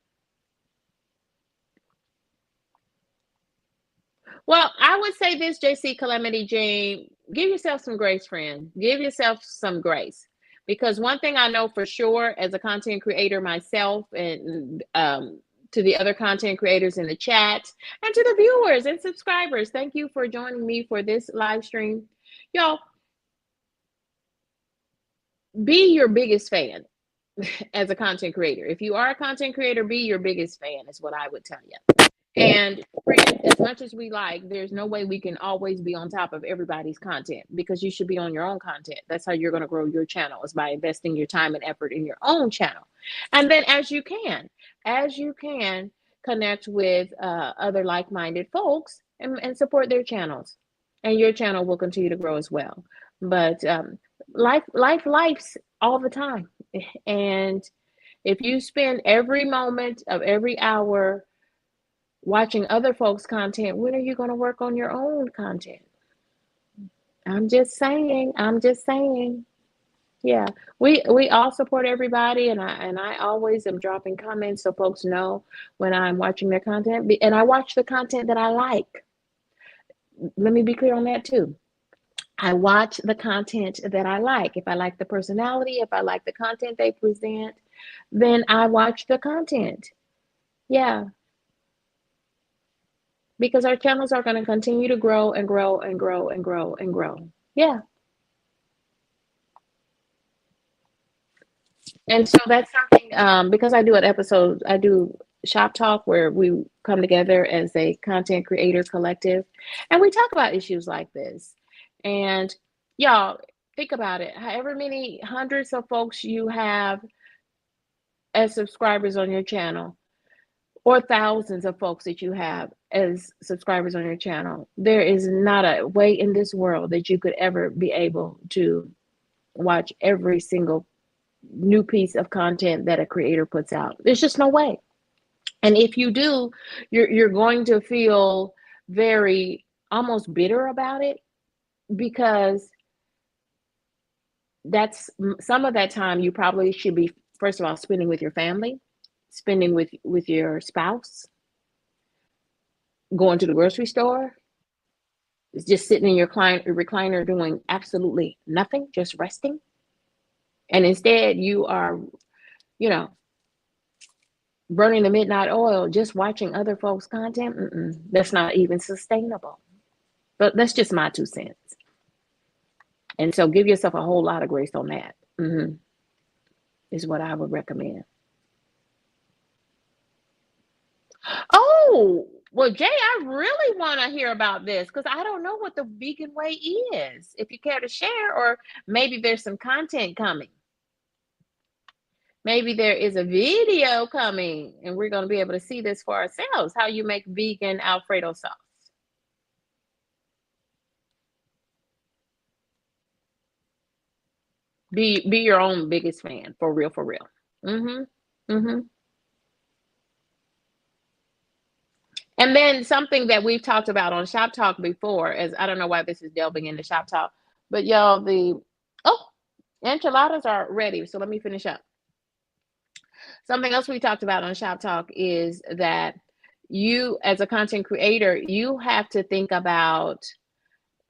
Speaker 1: Well, I would say this, JC Calamity Jane, give yourself some grace, friend. Give yourself some grace. Because one thing I know for sure as a content creator myself, and to the other content creators in the chat, and to the viewers and subscribers, thank you for joining me for this live stream. Y'all, be your biggest fan as a content creator. If you are a content creator, be your biggest fan, is what I would tell you. And friends, as much as we like, there's no way we can always be on top of everybody's content, because you should be on your own content. That's how you're going to grow your channel, is by investing your time and effort in your own channel. And then as you can connect with other like-minded folks and support their channels, and your channel will continue to grow as well. But life's all the time. And if you spend every moment of every hour watching other folks' content, when are you going to work on your own content? I'm just saying. I'm just saying. Yeah, we all support everybody, and I always am dropping comments so folks know when I'm watching their content, and I watch the content that I like. Let me be clear on that too. I watch the content that I like. If I like the personality, if I like the content they present, then I watch the content. Yeah, because our channels are going to continue to grow and grow and grow and grow and grow. Yeah. And so that's something, because I do shop talk where we come together as a content creator collective, and we talk about issues like this. And y'all, think about it. However many hundreds of folks you have as subscribers on your channel, or thousands of folks that you have as subscribers on your channel, there is not a way in this world that you could ever be able to watch every single new piece of content that a creator puts out. There's just no way. And if you do, you're going to feel very almost bitter about it, because that's some of that time you probably should be, first of all, spending with your family, spending with your spouse, going to the grocery store, just sitting in your recliner doing absolutely nothing, just resting. And instead you are, you know, burning the midnight oil just watching other folks' content. That's not even sustainable. But that's just my 2 cents. And so give yourself a whole lot of grace on that. Is what I would recommend. Oh, well, Jay, I really want to hear about this because I don't know what the vegan way is. If you care to share, or maybe there's some content coming. Maybe there is a video coming and we're going to be able to see this for ourselves, how you make vegan Alfredo sauce. Be your own biggest fan, for real, for real. And then something that we've talked about on Shop Talk before, is I don't know why this is delving into Shop Talk, but y'all, enchiladas are ready. So let me finish up. Something else we talked about on Shop Talk is that you, as a content creator, you have to think about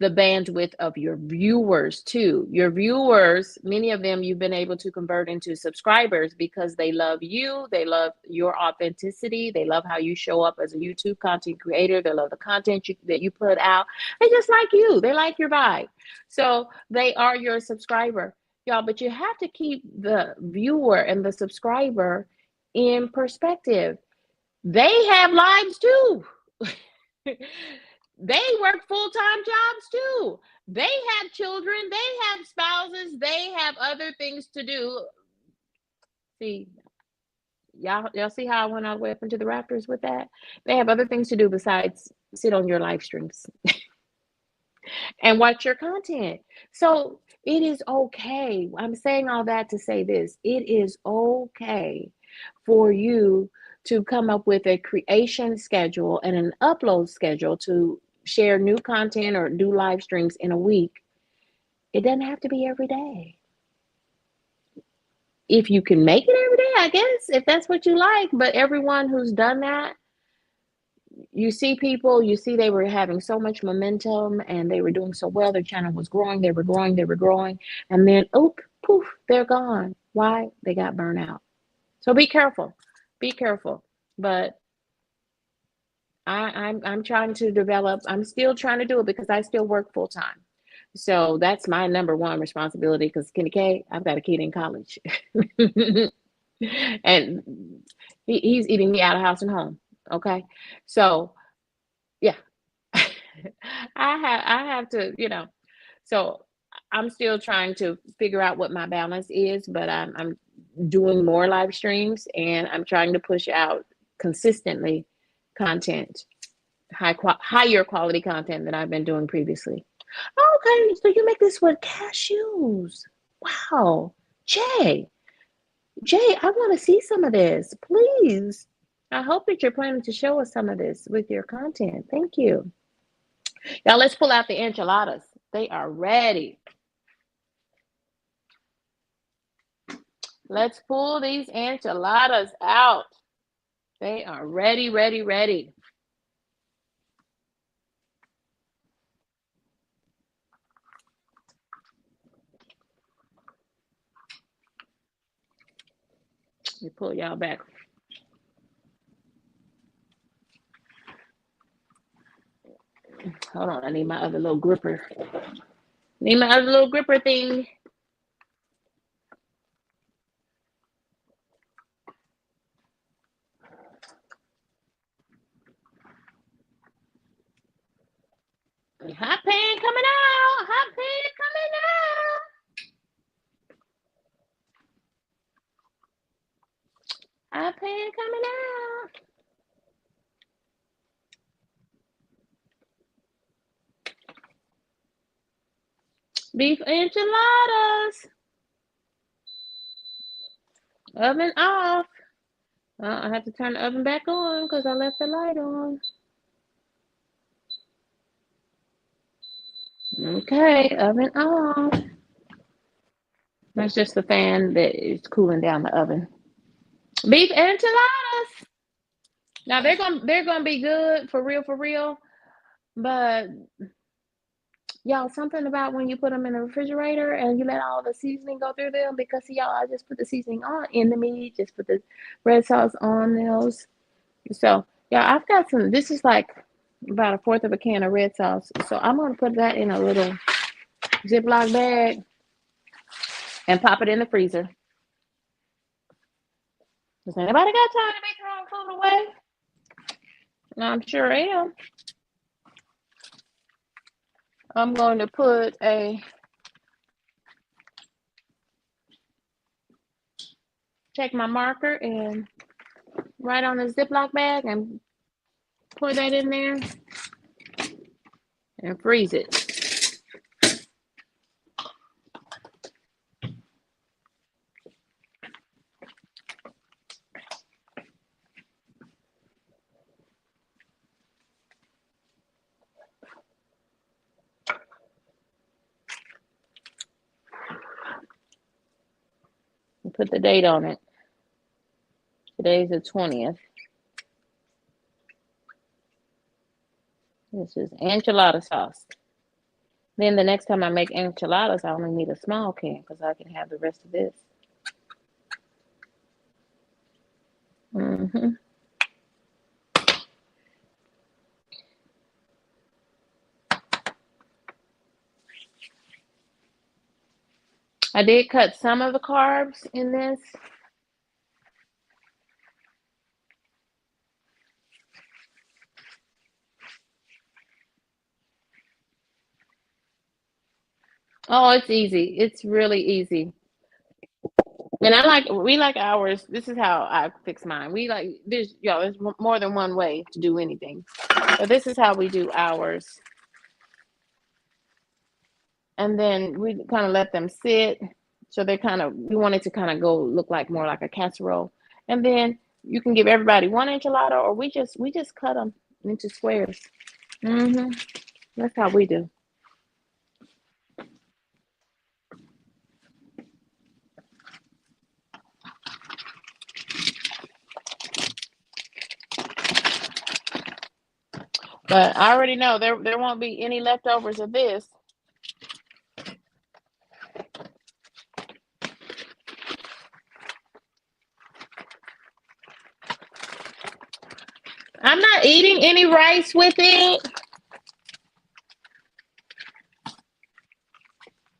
Speaker 1: the bandwidth of your viewers too. Your viewers, many of them you've been able to convert into subscribers because they love you, they love your authenticity, they love how you show up as a YouTube content creator, they love the content that you put out. They just like you, they like your vibe. So they are your subscriber, y'all. But you have to keep the viewer and the subscriber in perspective. They have lives too. They work full-time jobs too. They have children, they have spouses, they have other things to do. See, y'all see how I went all the way up into the rafters with that? They have other things to do besides sit on your live streams and watch your content. So it is okay. I'm saying all that to say this. It is okay for you to come up with a creation schedule and an upload schedule to share new content or do live streams in a week. It doesn't have to be every day. If you can make it every day, I guess, if that's what you like. But everyone who's done that, you see people, you see they were having so much momentum and they were doing so well. Their channel was growing, they were growing, they were growing. And then, poof, they're gone. Why? They got burnt out. So be careful. Be careful. But I'm trying to develop. I'm still trying to do it because I still work full time. So that's my number one responsibility. Because KendyK, I've got a kid in college, and he's eating me out of house and home. Okay, so yeah, I have to, So I'm still trying to figure out what my balance is, but I'm doing more live streams and I'm trying to push out consistently content, higher quality content than I've been doing previously. Okay, so you make this with cashews. Wow. Jay, I want to see some of this, please. I hope that you're planning to show us some of this with your content. Thank you. Now let's pull out the enchiladas. They are ready. Let's pull these enchiladas out. They are ready, ready, ready. Let me pull y'all back. Hold on, I need my other little gripper. Need my other little gripper thing. Hot pan coming out. Hot pan coming out. Hot pan coming out. Beef enchiladas. Oven off. I have to turn the oven back on because I left the light on. Okay, oven off. That's just the fan that is cooling down the oven. Beef enchiladas. Now they're gonna be good for real, but Y'all, something about when you put them in the refrigerator and you let all the seasoning go through them, because see, y'all, I just put the seasoning on in the meat, just put the red sauce on those. So, yeah, I've got some. This is like about a fourth of a can of red sauce. So I'm gonna put that in a little Ziploc bag and pop it in the freezer. Does anybody got time to be throwing food away? I'm sure am. I'm going to put take my marker and write on the Ziploc bag and pour that in there and freeze it. And put the date on it. Today's the 20th. This is enchilada sauce. Then the next time I make enchiladas, I only need a small can because I can have the rest of this. Mm-hmm. I did cut some of the carbs in this. Oh, it's easy. It's really easy. And we like ours. This is how I fix mine. There's more than one way to do anything. But this is how we do ours. And then we kind of let them sit. So we want it to kind of look like more like a casserole. And then you can give everybody one enchilada, or we just cut them into squares. Mm-hmm. That's how we do. But I already know there won't be any leftovers of this. I'm not eating any rice with it.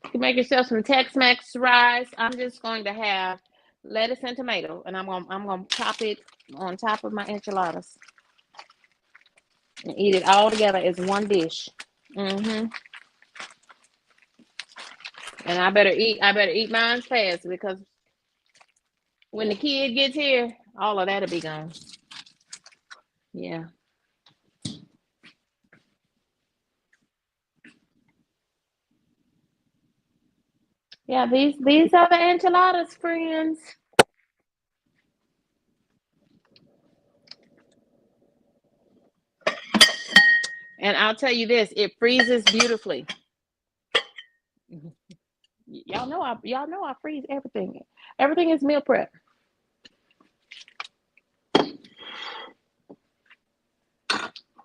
Speaker 1: You can make yourself some Tex-Mex rice. I'm just going to have lettuce and tomato, and I'm gonna pop it on top of my enchiladas and eat it all together as one dish. Mm-hmm. And I better eat mine fast, because when the kid gets here, all of that'll be gone. Yeah. Yeah, these are the enchiladas, friends. And I'll tell you this, it freezes beautifully. Y'all know I freeze everything. Everything is meal prep.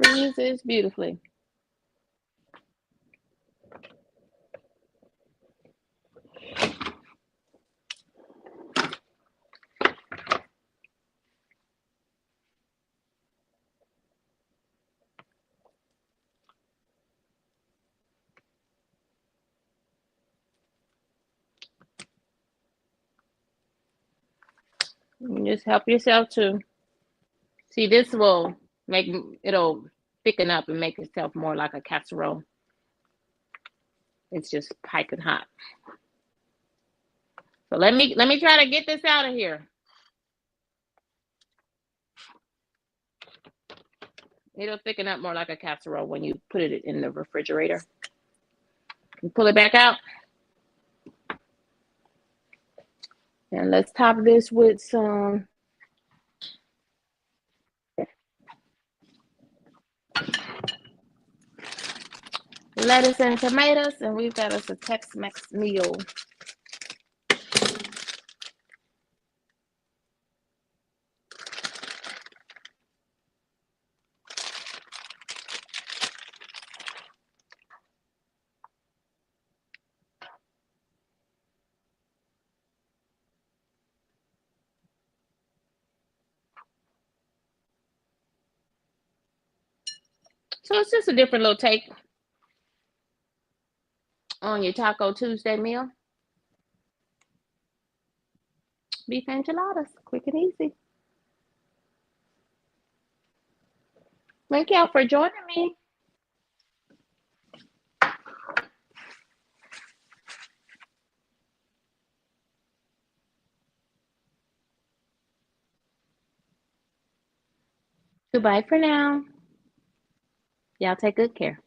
Speaker 1: Freezes beautifully. You just help yourself too. See, this will it'll thicken up and make itself more like a casserole. It's just piping hot. So let me try to get this out of here. It'll thicken up more like a casserole when you put it in the refrigerator. You pull it back out. And let's top this with some lettuce and tomatoes, and we've got us a Tex-Mex meal. So it's just a different little take on your Taco Tuesday meal. Beef enchiladas, quick and easy. Thank y'all for joining me. Goodbye for now. Y'all take good care.